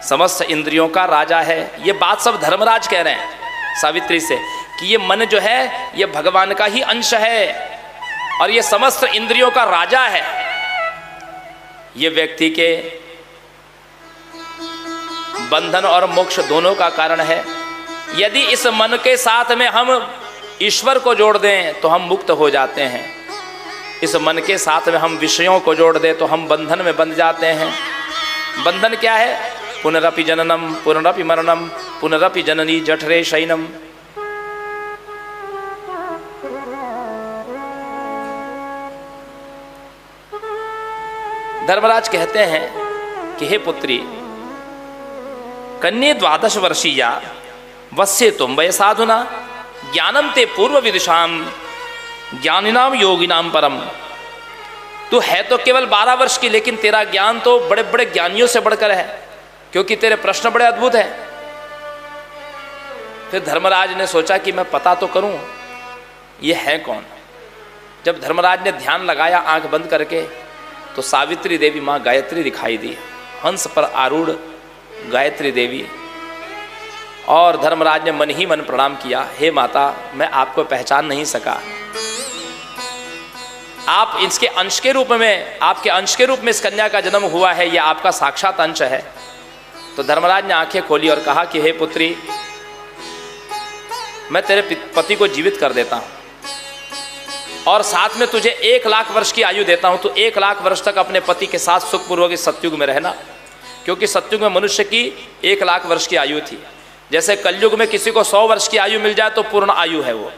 समस्त इंद्रियों का राजा है। ये बात सब धर्मराज कह रहे हैं सावित्री से कि ये मन जो है ये भगवान का ही अंश है और ये समस्त इंद्रियों का राजा है। ये व्यक्ति के बंधन और मोक्ष दोनों का कारण है। यदि इस मन के साथ में हम ईश्वर को जोड़ दें तो हम मुक्त हो जाते हैं, इस मन के साथ में हम विषयों को जोड़ दें तो हम बंधन में बंध जाते हैं। बंधन क्या है? पुनरपि जननम पुनरपि मरणम पुनरपि जननी जठरे शयनम। धर्मराज कहते हैं कि हे पुत्री, कन्ये 12 वर्षीया वस्य तुम वयसाधुना ज्ञानम ते पूर्व विदुषाम ज्ञानिनाम योगिनाम परम। तू है तो केवल 12 वर्ष की, लेकिन तेरा ज्ञान तो बड़े बड़े ज्ञानियों से बढ़कर है, क्योंकि तेरे प्रश्न बड़े अद्भुत हैं। फिर धर्मराज ने सोचा कि मैं पता तो करूं ये है कौन। जब धर्मराज ने ध्यान लगाया आंख बंद करके तो सावित्री देवी माँ गायत्री दिखाई दी, हंस पर आरूढ़ गायत्री देवी। और धर्मराज ने मन ही मन प्रणाम किया, हे माता मैं आपको पहचान नहीं सका, आप इसके अंश के रूप में, आपके अंश के रूप में इस कन्या का जन्म हुआ है, यह आपका साक्षात अंश है। तो धर्मराज ने आंखें खोली और कहा कि हे पुत्री, मैं तेरे पति को जीवित कर देता हूं और साथ में तुझे 1 लाख वर्ष की आयु देता हूं। तो 1 लाख वर्ष तक अपने पति के साथ सुखपूर्वक इस सतयुग में रहना, क्योंकि सतयुग में मनुष्य की 1 लाख वर्ष की आयु थी। जैसे कलयुग में किसी को 100 वर्ष की आयु मिल जाए तो पूर्ण आयु है वो,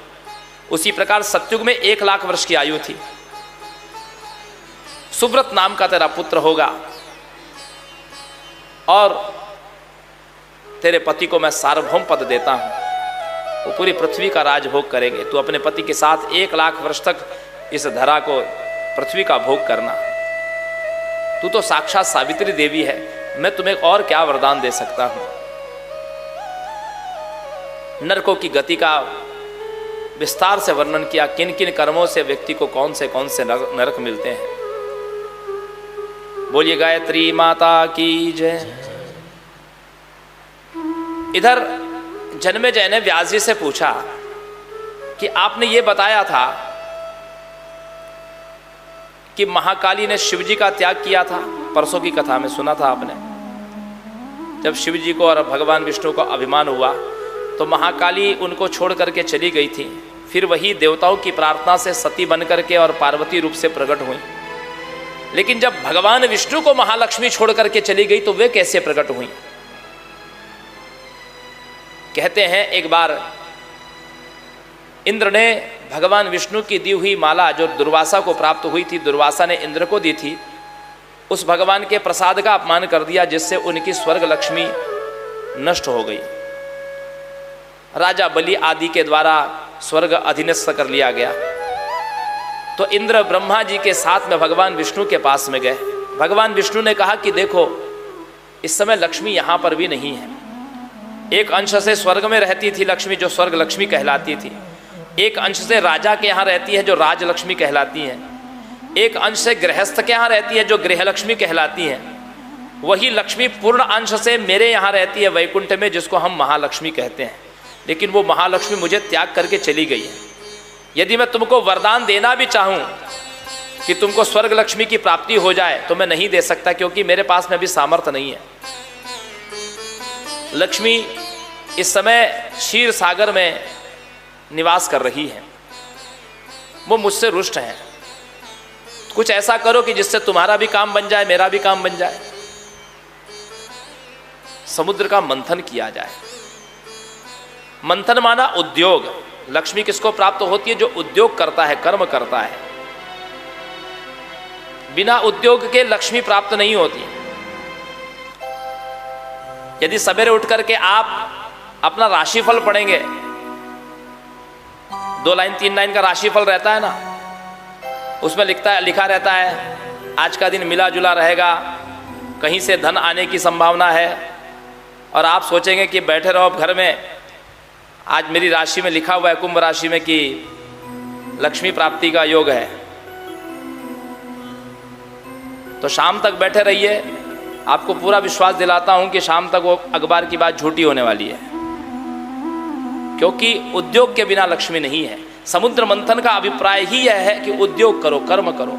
उसी प्रकार सतयुग में 1 लाख वर्ष की आयु थी। सुव्रत नाम का तेरा पुत्र होगा और तेरे पति को मैं सार्वभौम पद देता हूं, वो पूरी पृथ्वी का राजभोग करेंगे। तू अपने पति के साथ 1 लाख वर्ष तक इस धरा को, पृथ्वी का भोग करना। तू तो साक्षात सावित्री देवी है, मैं तुम्हें और क्या वरदान दे सकता हूं। नरकों की गति का विस्तार से वर्णन किया, किन किन कर्मों से व्यक्ति को कौन से नरक मिलते हैं। बोलिए गायत्री माता की जय। इधर जन्मेजय ने व्यास जी से पूछा कि आपने ये बताया था कि महाकाली ने शिव जी का त्याग किया था, परसों की कथा में सुना था आपने। जब शिव जी को और भगवान विष्णु को अभिमान हुआ तो महाकाली उनको छोड़ करके चली गई थी। फिर वही देवताओं की प्रार्थना से सती बन करके और पार्वती रूप से प्रकट हुई। लेकिन जब भगवान विष्णु को महालक्ष्मी छोड़ करके चली गई तो वे कैसे प्रकट हुई? कहते हैं एक बार इंद्र ने भगवान विष्णु की दी हुई माला जो दुर्वासा को प्राप्त हुई थी, दुर्वासा ने इंद्र को दी थी, उस भगवान के प्रसाद का अपमान कर दिया, जिससे उनकी स्वर्ग लक्ष्मी नष्ट हो गई। राजा बलि आदि के द्वारा स्वर्ग अधीनस्थ कर लिया गया। तो इंद्र ब्रह्मा जी के साथ में भगवान विष्णु के पास में गए। भगवान विष्णु ने कहा कि देखो इस समय लक्ष्मी यहाँ पर भी नहीं है। एक अंश से स्वर्ग में रहती थी लक्ष्मी, जो स्वर्ग लक्ष्मी कहलाती थी। एक अंश से राजा के यहाँ रहती है, जो राज लक्ष्मी कहलाती है। एक अंश से गृहस्थ के यहाँ रहती है, जो गृह लक्ष्मी कहलाती है। वही लक्ष्मी पूर्ण अंश से मेरे यहाँ रहती है वैकुंठ में, जिसको हम महालक्ष्मी कहते हैं। लेकिन वो महालक्ष्मी मुझे त्याग करके चली गई है। यदि मैं तुमको वरदान देना भी चाहूँ कि तुमको स्वर्ग लक्ष्मी की प्राप्ति हो जाए तो मैं नहीं दे सकता, क्योंकि मेरे पास में अभी सामर्थ्य नहीं है। लक्ष्मी इस समय क्षीर सागर में निवास कर रही है, वो मुझसे रुष्ट हैं। कुछ ऐसा करो कि जिससे तुम्हारा भी काम बन जाए, मेरा भी काम बन जाए। समुद्र का मंथन किया जाए। मंथन माना उद्योग। लक्ष्मी किसको प्राप्त होती है? जो उद्योग करता है, कर्म करता है। बिना उद्योग के लक्ष्मी प्राप्त नहीं होती। यदि सवेरे उठ करके आप अपना राशिफल पढ़ेंगे, 2 लाइन 3 लाइन का राशिफल रहता है ना, उसमें लिखा रहता है आज का दिन मिला जुला रहेगा, कहीं से धन आने की संभावना है। और आप सोचेंगे कि बैठे रहो घर में, आज मेरी राशि में लिखा हुआ है, कुंभ राशि में, कि लक्ष्मी प्राप्ति का योग है। तो शाम तक बैठे रहिए, आपको पूरा विश्वास दिलाता हूं कि शाम तक वो अखबार की बात झूठी होने वाली है, क्योंकि उद्योग के बिना लक्ष्मी नहीं है। समुद्र मंथन का अभिप्राय ही यह है कि उद्योग करो, कर्म करो।